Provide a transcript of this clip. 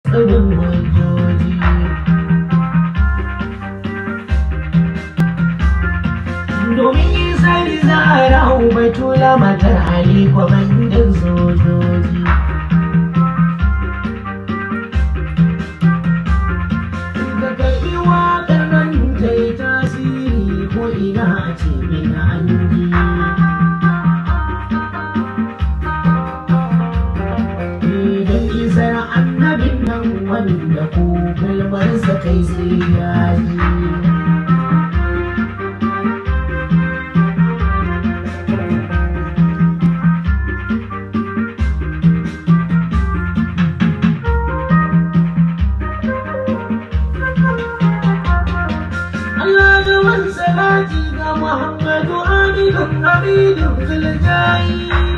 tsibin hujjoji. Domin isa ni zara batula matar Ali kwamandan sojoji. Da karɓi waƙar nan ta yi tasiri ko ina a ce min an ji. Idan isar annabin nan wanda ko kalmarsa kai sai ya ji. Salati ga Muhammadu Aminu Hamidu Zuljayi.